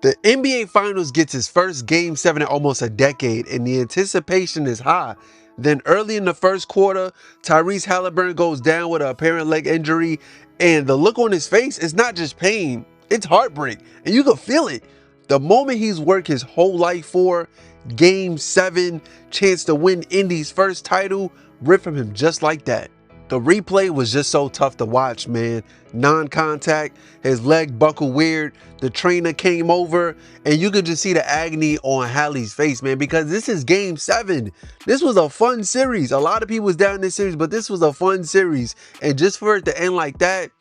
The NBA Finals gets its first Game 7 in almost a decade, and the anticipation is high. Then early in the first quarter, Tyrese Haliburton goes down with an apparent leg injury, and the look on his face is not just pain, it's heartbreak, and you can feel it. The moment he's worked his whole life for, Game 7, chance to win Indy's first title, ripped from him just like that. The replay was just so tough to watch, man. Non-contact, his leg buckled weird, the trainer came over, and you could just see the agony on Hallie's face, man, because this is Game 7. This was a fun series. A lot of people was down in this series, but this was a fun series. And just for it to end like that,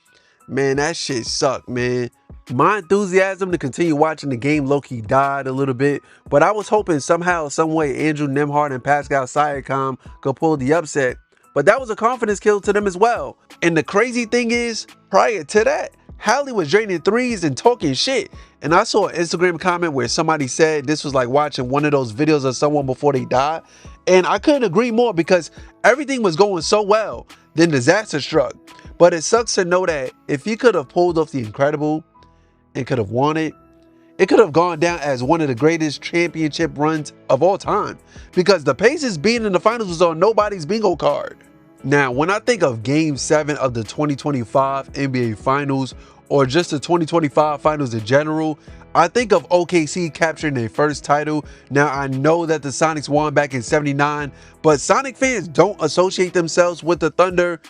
man, that shit sucked, man. My enthusiasm to continue watching the game low-key died a little bit, but I was hoping somehow, some way, Andrew Nembhard and Pascal Siakam could pull the upset. But that was a confidence kill to them as well. And the crazy thing is, prior to that, Hallie was draining threes and talking shit. And I saw an Instagram comment where somebody said this was like watching one of those videos of someone before they died. And I couldn't agree more because everything was going so well. Then disaster struck. But it sucks to know that if he could have pulled off the incredible and could have won it, it could have gone down as one of the greatest championship runs of all time, because the Pacers being in the finals was on nobody's bingo card. Now, when I think of Game 7 of the 2025 NBA Finals, or just the 2025 Finals in general, I think of OKC capturing their first title. Now, I know that the Sonics won back in '79, but Sonic fans don't associate themselves with the Thunder,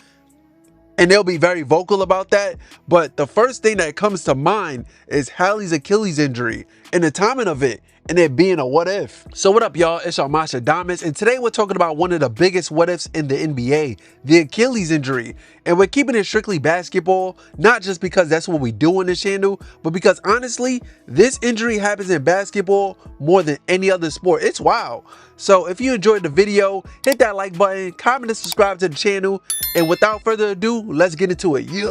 and they'll be very vocal about that. But the first thing that comes to mind is Hallie's Achilles injury and the timing of it, and it being a what if. So what up, y'all? It's Armasha Diamonds, and today we're talking about one of the biggest what ifs in the NBA, the Achilles injury. And we're keeping it strictly basketball, not just because that's what we do on this channel, but because honestly, this injury happens in basketball more than any other sport. It's wild. So if you enjoyed the video, hit that like button, comment and subscribe to the channel. And without further ado, let's get into it. Yeah.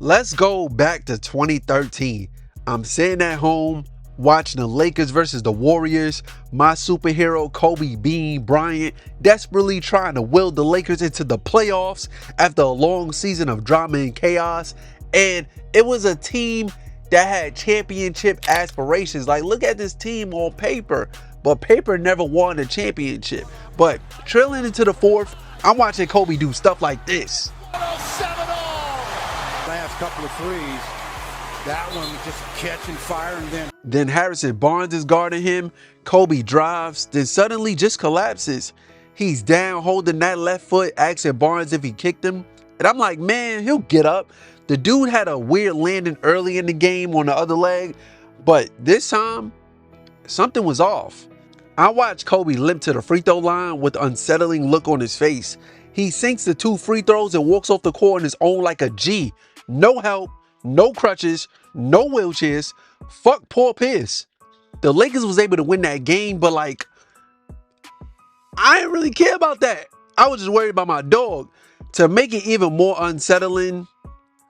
Let's go back to 2013. I'm sitting at home watching the Lakers versus the Warriors. My superhero Kobe Bean Bryant desperately trying to will the Lakers into the playoffs after a long season of drama and chaos. And it was a team that had championship aspirations. Like, look at this team on paper, but paper never won a championship. But trailing into the fourth, I'm watching Kobe do stuff like this. Last couple of threes, that one was just catching fire, and then Harrison Barnes is guarding him. Kobe drives, then suddenly just collapses. He's down holding that left foot, asking Barnes if he kicked him. And I'm like, man, he'll get up. The dude had a weird landing early in the game on the other leg, but this time, something was off. I watched Kobe limp to the free throw line with an unsettling look on his face. He sinks the 2 free throws and walks off the court on his own like a G. No help, no crutches, no wheelchairs. Fuck Paul Pierce. The Lakers was able to win that game, but like, I didn't really care about that. I was just worried about my dog. To make it even more unsettling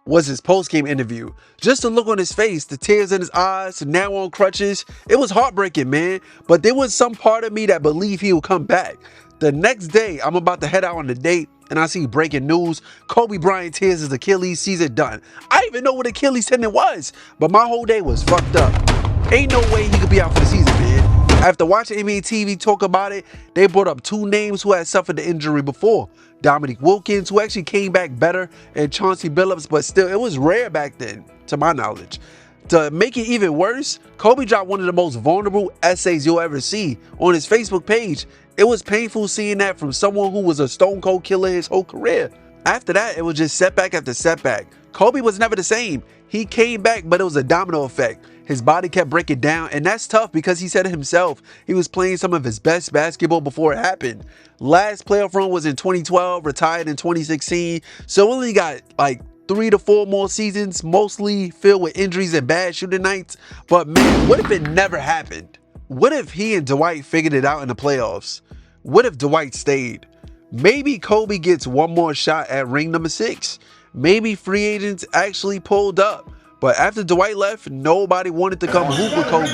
was his post-game interview. Just the look on his face, the tears in his eyes, now on crutches. It was heartbreaking, man. But there was some part of me that believed he would come back. The next day, I'm about to head out on a date, and I see breaking news. Kobe Bryant tears his Achilles, season done. I didn't even know what Achilles tendon was, but my whole day was fucked up. Ain't no way he could be out for the season, man. After watching NBA TV talk about it, they brought up 2 names who had suffered the injury before. Dominique Wilkins, who actually came back better, and Chauncey Billups, but still, it was rare back then, to my knowledge. To make it even worse, Kobe dropped one of the most vulnerable essays you'll ever see on his Facebook page. It was painful seeing that from someone who was a stone cold killer his whole career. After that, it was just setback after setback. Kobe was never the same. He came back, but it was a domino effect. His body kept breaking down, and that's tough because he said it himself. He was playing some of his best basketball before it happened. Last playoff run was in 2012, retired in 2016, so only got like 3 to 4 more seasons, mostly filled with injuries and bad shooting nights. But man, what if it never happened? What if he and Dwight figured it out in the playoffs? What if Dwight stayed? Maybe Kobe gets one more shot at ring number 6. Maybe free agents actually pulled up. But after Dwight left, nobody wanted to come hoop with Kobe.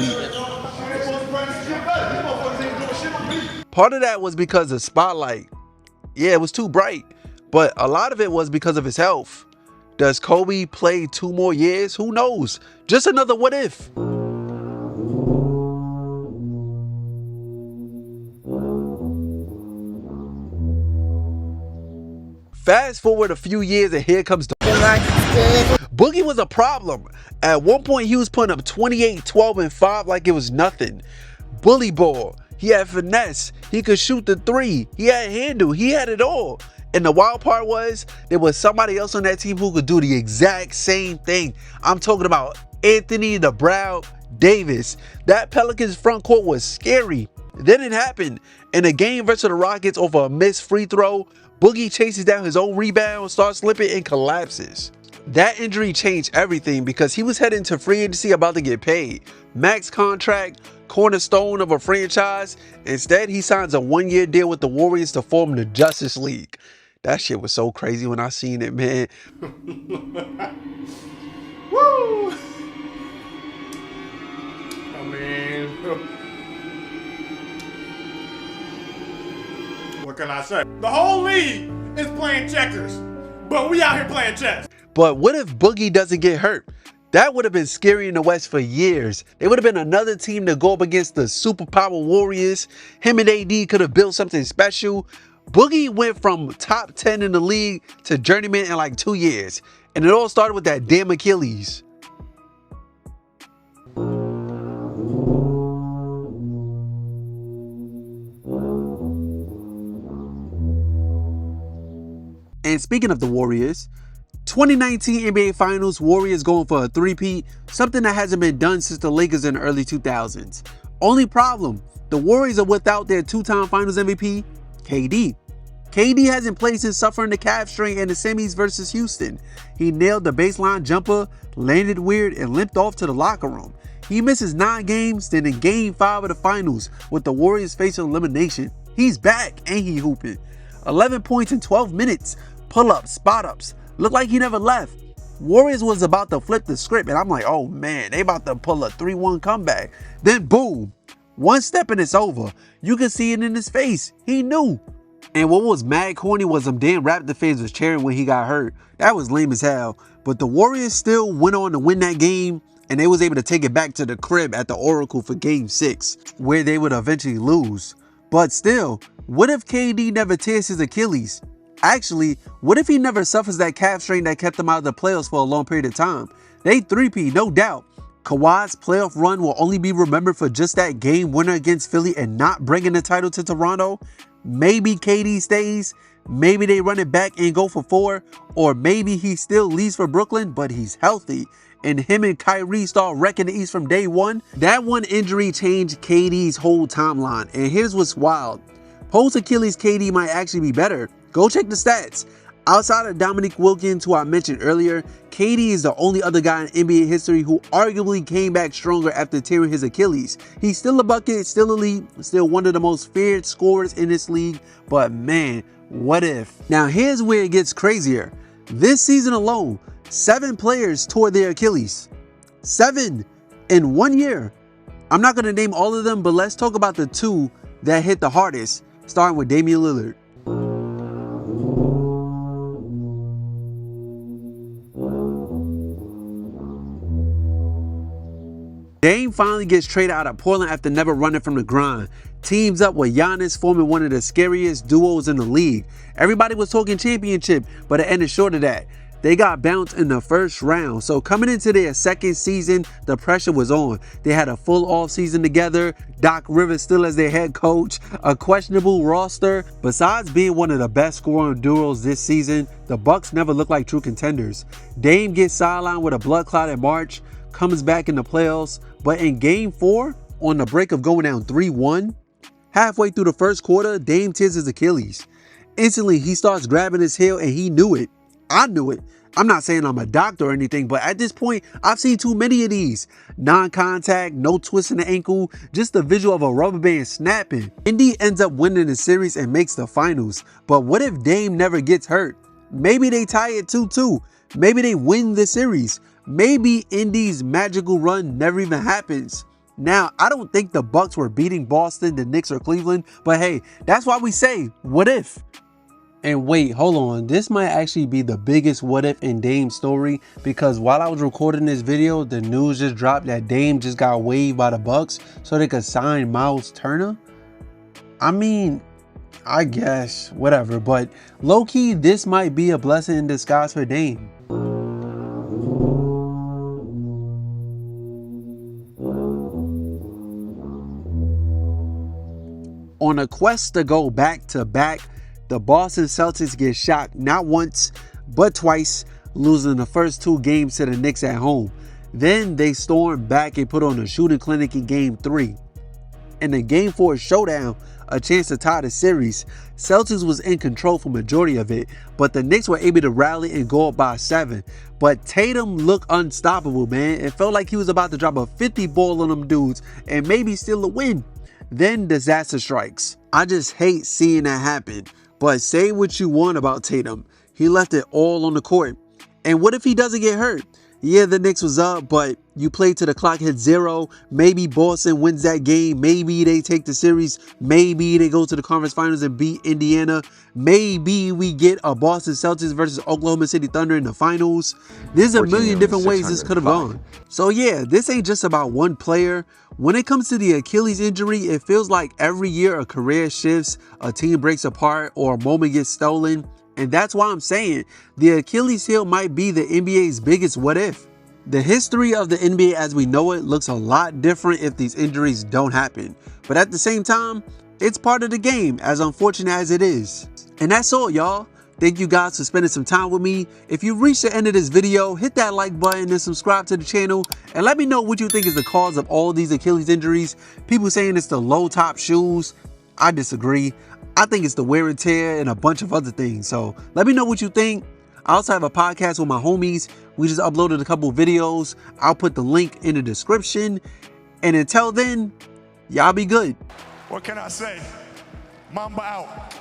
Part of that was because the spotlight. Yeah, it was too bright. But a lot of it was because of his health. Does Kobe play 2 more years? Who knows? Just another what if. Fast forward a few years and here comes the Boogie was a problem. At one point he was putting up 28, 12, and 5 like it was nothing. Bully ball. He had finesse. He could shoot the 3. He had handle. He had it all. And the wild part was there was somebody else on that team who could do the exact same thing. I'm talking about Anthony the Brow Davis. That Pelicans front court was scary. Then it happened. In a game versus the Rockets over a missed free throw, Boogie chases down his own rebound, starts slipping, and collapses. That injury changed everything because he was heading to free agency about to get paid. Max contract, cornerstone of a franchise. Instead, he signs a 1-year deal with the Warriors to form the Justice League. That shit was so crazy when I seen it, man. Woo! I mean, what can I say? The whole league is playing checkers, but we out here playing chess. But what if Boogie doesn't get hurt? That would have been scary in the West for years. They would have been another team to go up against the superpower Warriors. Him and AD could have built something special. Boogie went from top 10 in the league to journeyman in like 2 years. And it all started with that damn Achilles. And speaking of the Warriors, 2019 NBA Finals, Warriors going for a three-peat, something that hasn't been done since the Lakers in the early 2000s. Only problem, the Warriors are without their 2-time Finals MVP, KD. KD hasn't played since suffering the calf strain in the semis versus Houston. He nailed the baseline jumper, landed weird, and limped off to the locker room. He misses 9 games, then in Game 5 of the Finals, with the Warriors facing elimination, he's back and he hooping. 11 points in 12 minutes, pull-ups, spot-ups, looked like he never left. Warriors was about to flip the script, and I'm like, oh man, they about to pull a 3-1 comeback. Then boom, one step and it's over. You can see it in his face. He knew. And what was mad corny was them damn Raptor fans was cheering when he got hurt. That was lame as hell. But the Warriors still went on to win that game, and they was able to take it back to the crib at the Oracle for Game 6, where they would eventually lose. But still, what if KD never tears his Achilles? Actually, what if he never suffers that calf strain that kept him out of the playoffs for a long period of time? They 3-peat, no doubt. Kawhi's playoff run will only be remembered for just that game winner against Philly and not bringing the title to Toronto. Maybe KD stays, maybe they run it back and go for 4, or maybe he still leaves for Brooklyn, but he's healthy. And him and Kyrie start wrecking the East from day one. That one injury changed KD's whole timeline. And here's what's wild. Post Achilles KD might actually be better. Go check the stats. Outside of Dominique Wilkins, who I mentioned earlier, KD is the only other guy in NBA history who arguably came back stronger after tearing his Achilles. He's still a bucket, still elite, still one of the most feared scorers in this league, but man, what if? Now here's where it gets crazier. This season alone, 7 players tore their Achilles. 7 in 1 year. I'm not going to name all of them, but let's talk about the 2 that hit the hardest, starting with Damian Lillard. Dame finally gets traded out of Portland after never running from the grind. Teams up with Giannis, forming one of the scariest duos in the league. Everybody was talking championship, but it ended short of that. They got bounced in the first round. So coming into their second season, the pressure was on. They had a full offseason together, Doc Rivers still as their head coach, a questionable roster. Besides being one of the best scoring duos this season, the Bucks never looked like true contenders. Dame gets sidelined with a blood clot in March, comes back in the playoffs, but in Game 4, on the break of going down 3-1, halfway through the first quarter, Dame tears his Achilles. Instantly, he starts grabbing his heel, and he knew it. I knew it. I'm not saying I'm a doctor or anything, but at this point, I've seen too many of these. Non-contact, no twist in the ankle, just the visual of a rubber band snapping. Indy ends up winning the series and makes the finals. But what if Dame never gets hurt? Maybe they tie it 2-2. Maybe they win the series. Maybe Indy's magical run never even happens. Now, I don't think the Bucks were beating Boston, the Knicks, or Cleveland, but hey, that's why we say, what if? And wait, hold on, this might actually be the biggest what if in Dame's story, because while I was recording this video, the news just dropped that Dame just got waived by the Bucks so they could sign Miles Turner. I mean, I guess, whatever, but low-key, this might be a blessing in disguise for Dame. On a quest to go back-to-back, the Boston Celtics get shocked not once, but twice, losing the first 2 games to the Knicks at home. Then they stormed back and put on a shooting clinic in Game 3. In the Game 4 showdown, a chance to tie the series, Celtics was in control for majority of it, but the Knicks were able to rally and go up by 7. But Tatum looked unstoppable, man. It felt like he was about to drop a 50 ball on them dudes and maybe steal a win. Then disaster strikes. I just hate seeing that happen. But say what you want about Tatum, he left it all on the court. And what if he doesn't get hurt? Yeah, the Knicks was up, but you play till the clock hits 0. Maybe Boston wins that game. Maybe they take the series. Maybe they go to the conference finals and beat Indiana. Maybe we get a Boston Celtics versus Oklahoma City Thunder in the finals. There's a million different ways this could have gone. So yeah, this ain't just about one player. When it comes to the Achilles injury, it feels like every year a career shifts, a team breaks apart, or a moment gets stolen. And that's why I'm saying the Achilles heel might be the NBA's biggest what if. The history of the NBA as we know it looks a lot different if these injuries don't happen. But at the same time, it's part of the game, as unfortunate as it is. And that's all, y'all. Thank you guys for spending some time with me. If you reached the end of this video, hit that like button and subscribe to the channel. And let me know what you think is the cause of all these Achilles injuries. People saying it's the low top shoes. I disagree. I think it's the wear and tear and a bunch of other things. So let me know what you think. I also have a podcast with my homies. We just uploaded a couple videos. I'll put the link in the description. And until then, y'all be good. What can I say? Mamba out.